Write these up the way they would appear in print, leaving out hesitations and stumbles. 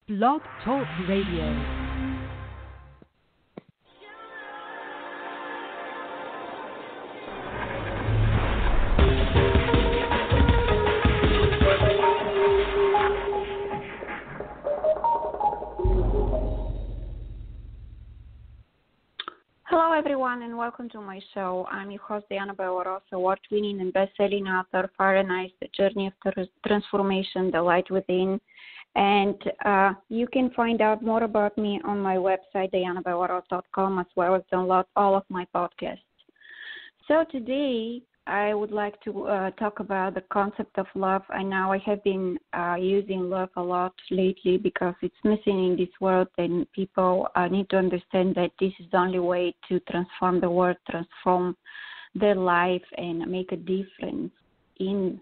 Blog Talk Radio. Hello, everyone, and welcome to my show. I'm your host, Diana Belleros, award-winning and best-selling author, Fahrenheit, The Journey of Transformation, The Light Within. And you can find out more about me on my website, dianabelleros.com, as well as download all of my podcasts. So today, I would like to talk about the concept of love. I know I have been using love a lot lately because it's missing in this world, and people need to understand that this is the only way to transform the world, transform their life, and make a difference in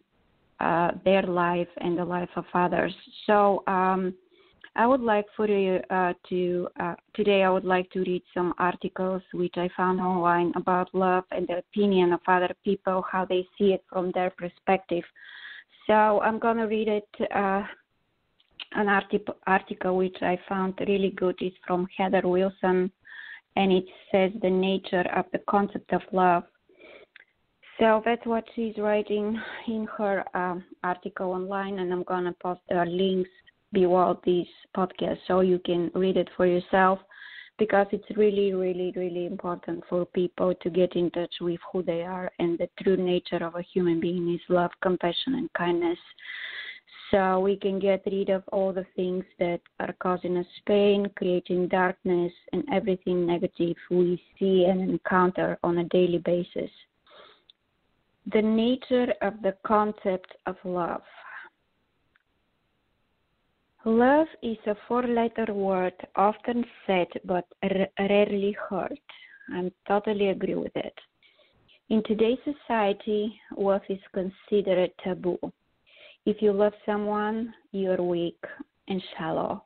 their life and the life of others. So I would like for you today I would like to read some articles which I found online about love and the opinion of other people, how they see it from their perspective. So I'm going to read it, an article which I found really good. It's from Heather Wilson, and it says the nature of the concept of love. So that's what she's writing in her article online, and I'm going to post links below this podcast so you can read it for yourself, because it's really, really, really important for people to get in touch with who they are, and the true nature of a human being is love, compassion, and kindness. So we can get rid of all the things that are causing us pain, creating darkness, and everything negative we see and encounter on a daily basis. The nature of the concept of love. Love is a four-letter word often said but rarely heard. I totally agree with it. In today's society, love is considered taboo. If you love someone, you're weak and shallow.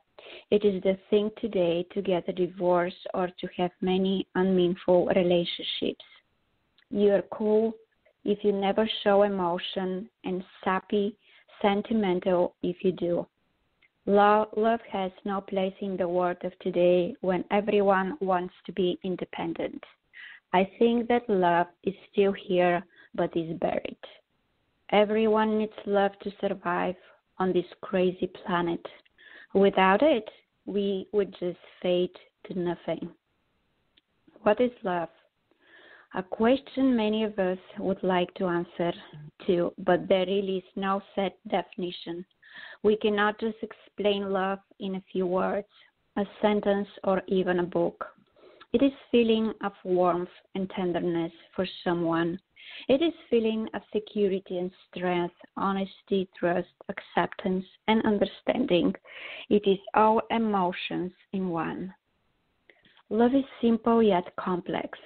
It is the thing today to get a divorce or to have many unmeaningful relationships. You're cool if you never show emotion, and sappy, sentimental if you do. Love has no place in the world of today when everyone wants to be independent. I think that love is still here but is buried. Everyone needs love to survive on this crazy planet. Without it, we would just fade to nothing. What is love? A question many of us would like to answer to, but there really is no set definition. We cannot just explain love in a few words, a sentence, or even a book. It is feeling of warmth and tenderness for someone. It is feeling of security and strength, honesty, trust, acceptance, and understanding. It is all emotions in one. Love is simple yet complex.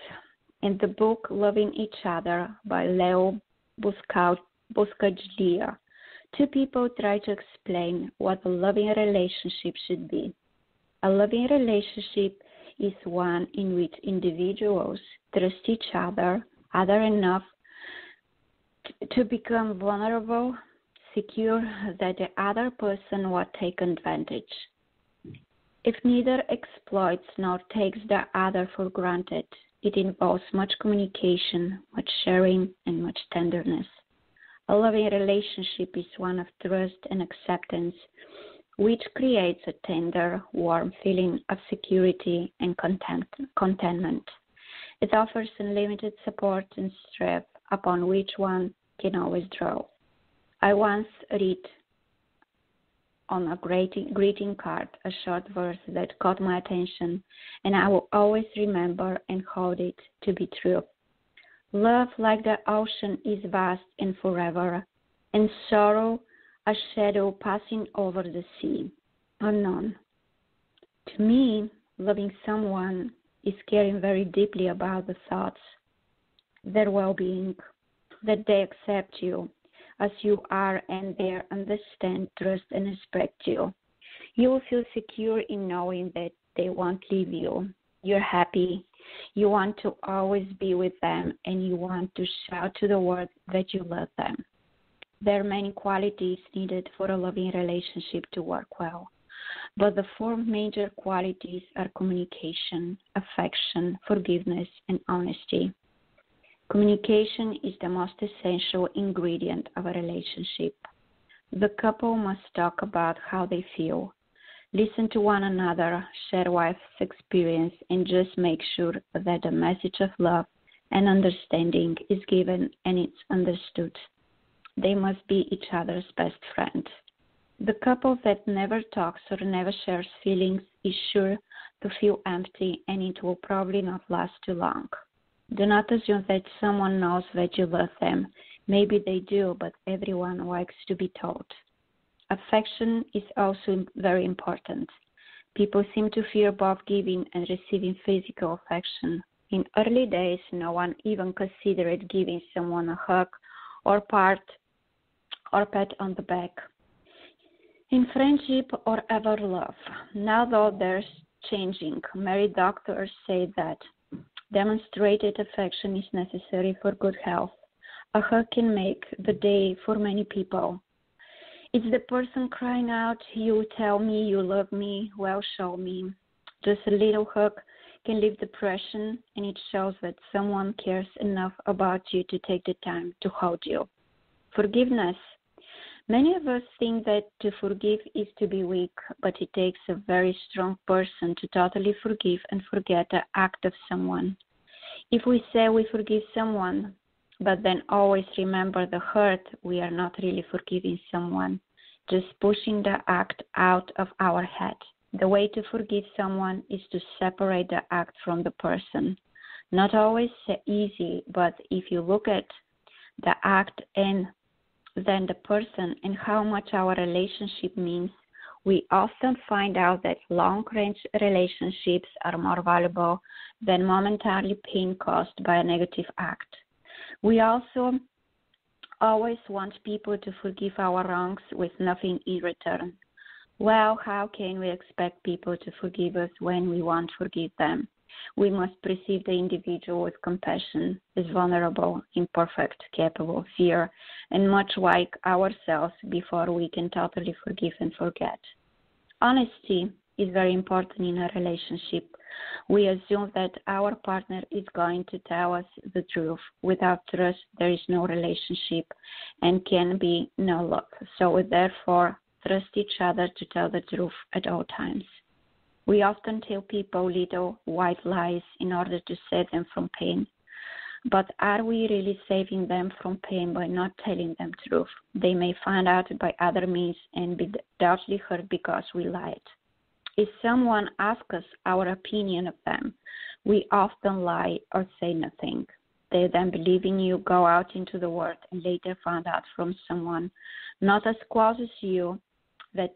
In the book Loving Each Other by Leo Buscaglia, two people try to explain what a loving relationship should be. A loving relationship is one in which individuals trust each other enough to become vulnerable, secure that the other person will take advantage. If neither exploits nor takes the other for granted, it involves much communication, much sharing, and much tenderness. A loving relationship is one of trust and acceptance, which creates a tender, warm feeling of security and contentment. It offers unlimited support and strength upon which one can always draw. I once read on a greeting card a short verse that caught my attention, and I will always remember and hold it to be true. Love, like the ocean, is vast and forever, and sorrow a shadow passing over the sea, unknown. To me, loving someone is caring very deeply about the thoughts, their well-being, that they accept you as you are and they understand, trust, and respect you. You will feel secure in knowing that they won't leave you. You're happy. You want to always be with them, and you want to shout to the world that you love them. There are many qualities needed for a loving relationship to work well. but the four major qualities are communication, affection, forgiveness, and honesty. Communication is the most essential ingredient of a relationship. The couple must talk about how they feel, listen to one another, share life's experience, and just make sure that the message of love and understanding is given and it's understood. They must be each other's best friend. The couple that never talks or never shares feelings is sure to feel empty, and it will probably not last too long. Do not assume that someone knows that you love them. Maybe they do, but everyone likes to be told. Affection is also very important. People seem to fear both giving and receiving physical affection. In early days, no one even considered giving someone a hug or pat on the back in friendship or ever love. Now, though, there's changing. Married doctors say that demonstrated affection is necessary for good health. A hug can make the day for many people. It's the person crying out, "You tell me you love me, well, show me." Just a little hug can leave depression, and it shows that someone cares enough about you to take the time to hold you. Forgiveness. Many of us think that to forgive is to be weak, but it takes a very strong person to totally forgive and forget the act of someone. If we say we forgive someone, but then always remember the hurt, we are not really forgiving someone, just pushing the act out of our head. The way to forgive someone is to separate the act from the person. Not always easy, but if you look at the act and then the person and how much our relationship means, we often find out that long-range relationships are more valuable than momentarily pain caused by a negative act. We also always want people to forgive our wrongs with nothing in return. Well, how can we expect people to forgive us when we won't forgive them? We must perceive the individual with compassion, as vulnerable, imperfect, capable of fear, and much like ourselves before we can totally forgive and forget. Honesty is very important in a relationship. We assume that our partner is going to tell us the truth. Without trust, there is no relationship and can be no love. So we therefore trust each other to tell the truth at all times. We often tell people little white lies in order to save them from pain. But are we really saving them from pain by not telling them the truth? They may find out by other means and be doubtfully hurt because we lied. If someone asks us our opinion of them, we often lie or say nothing. They then believe in you, go out into the world, and later find out from someone not as close as you that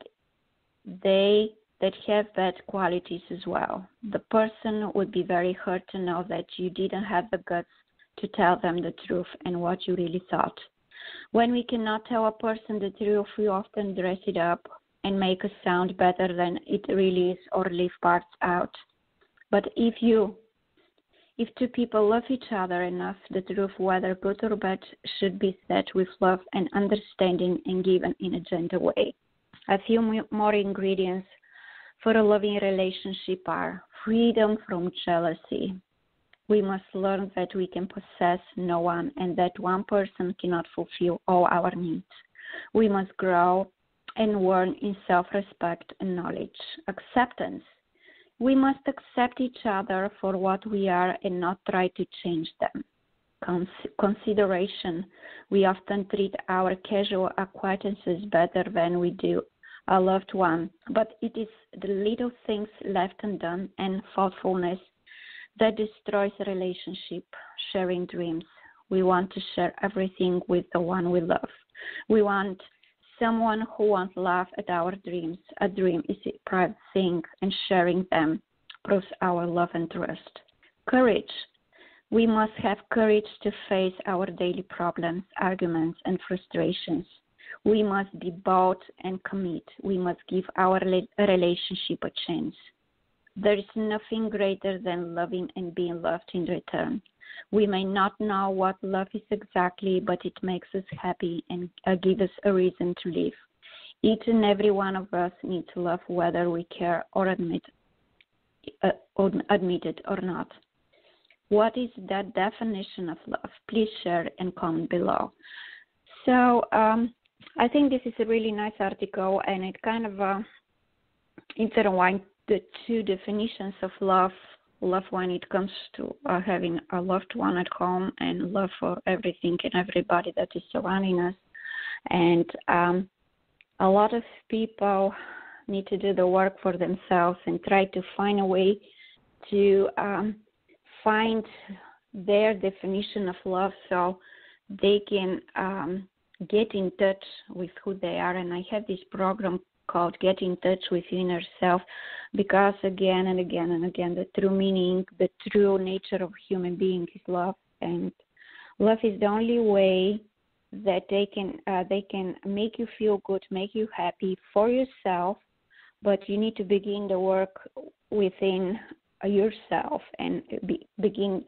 have bad qualities as well. The person would be very hurt to know that you didn't have the guts to tell them the truth and what you really thought. When we cannot tell a person the truth, we often dress it up and make it sound better than it really is or leave parts out. But if two people love each other enough, the truth, whether good or bad, should be said with love and understanding and given in a gentle way. A few more ingredients for a loving relationship are freedom from jealousy. We must learn that we can possess no one and that one person cannot fulfill all our needs. We must grow and learn in self-respect and knowledge. Acceptance. We must accept each other for what we are and not try to change them. Consideration. We often treat our casual acquaintances better than we do a loved one, but it is the little things left undone and thoughtfulness that destroys a relationship. Sharing dreams. We want to share everything with the one we love. We want someone who won't laugh at our dreams. A dream is a private thing, and sharing them proves our love and trust. Courage. We must have courage to face our daily problems, arguments, and frustrations. We must be bold and commit. We must give our relationship a chance. There is nothing greater than loving and being loved in return. We may not know what love is exactly, but it makes us happy and gives us a reason to live. Each and every one of us needs love, whether we care or admit it or not. What is that definition of love? Please share and comment below. So I think this is a really nice article, and it kind of intertwines the two definitions of love. Love when it comes to having a loved one at home, and love for everything and everybody that is surrounding us. And a lot of people need to do the work for themselves and try to find a way to find their definition of love so they can get in touch with who they are. And I have this program called Get in Touch with Your Inner Self, because again and again and again, the true meaning, the true nature of a human being is love. And love is the only way that they can make you feel good, make you happy for yourself, but you need to begin the work within yourself and begin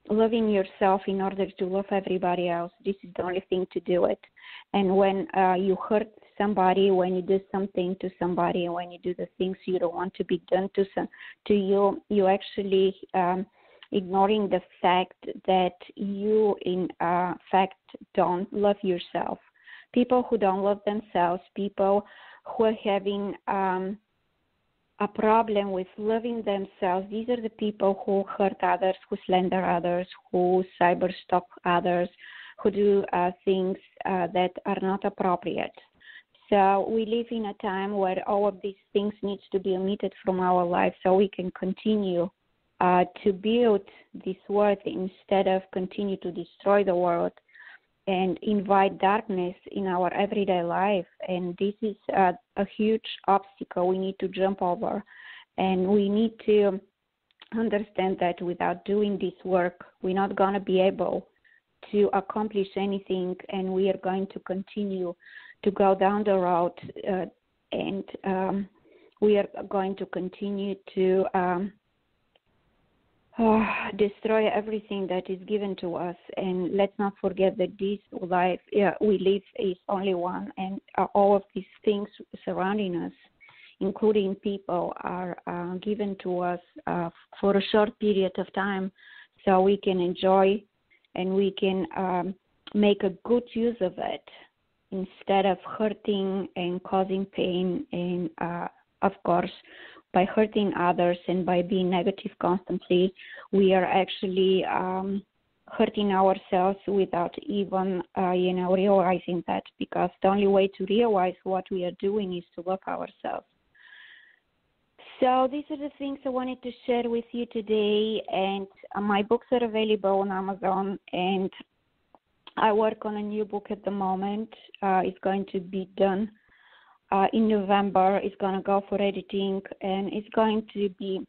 loving yourself in order to love everybody else. This is the only thing to do it. And when you hurt somebody, when you do something to somebody, and when you do the things you don't want to be done to you, you actually ignoring the fact that you, in fact, don't love yourself. People who don't love themselves, people who are having a problem with loving themselves, these are the people who hurt others, who slander others, who cyberstalk others, who do things that are not appropriate. So we live in a time where all of these things needs to be omitted from our life so we can continue to build this world instead of continue to destroy the world and invite darkness in our everyday life. And this is a huge obstacle we need to jump over. And we need to understand that without doing this work, we're not going to be able to accomplish anything, and we are going to continue to go down the road, and we are going to continue to destroy everything that is given to us. And let's not forget that this life we live is only one, and all of these things surrounding us, including people, are given to us for a short period of time, so we can enjoy and we can make a good use of it instead of hurting and causing pain. And of course, by hurting others and by being negative constantly, we are actually hurting ourselves without even realizing that, because the only way to realize what we are doing is to love ourselves. So these are the things I wanted to share with you today, and my books are available on Amazon, and I work on a new book at the moment. It's going to be done in November. It's going to go for editing, and it's going to be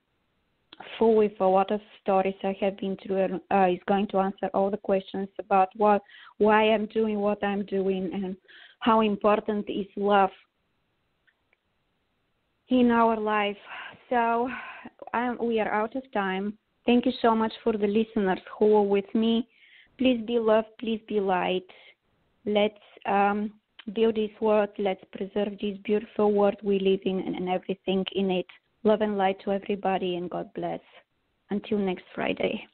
full with a lot of stories I have been through, and it's going to answer all the questions about why I'm doing what I'm doing and how important is love in our life. So we are out of time. Thank you so much for the listeners who are with me. Please be love, please be light. Let's build this world. Let's preserve this beautiful world we live in and everything in it. Love and light to everybody, and God bless. Until next Friday.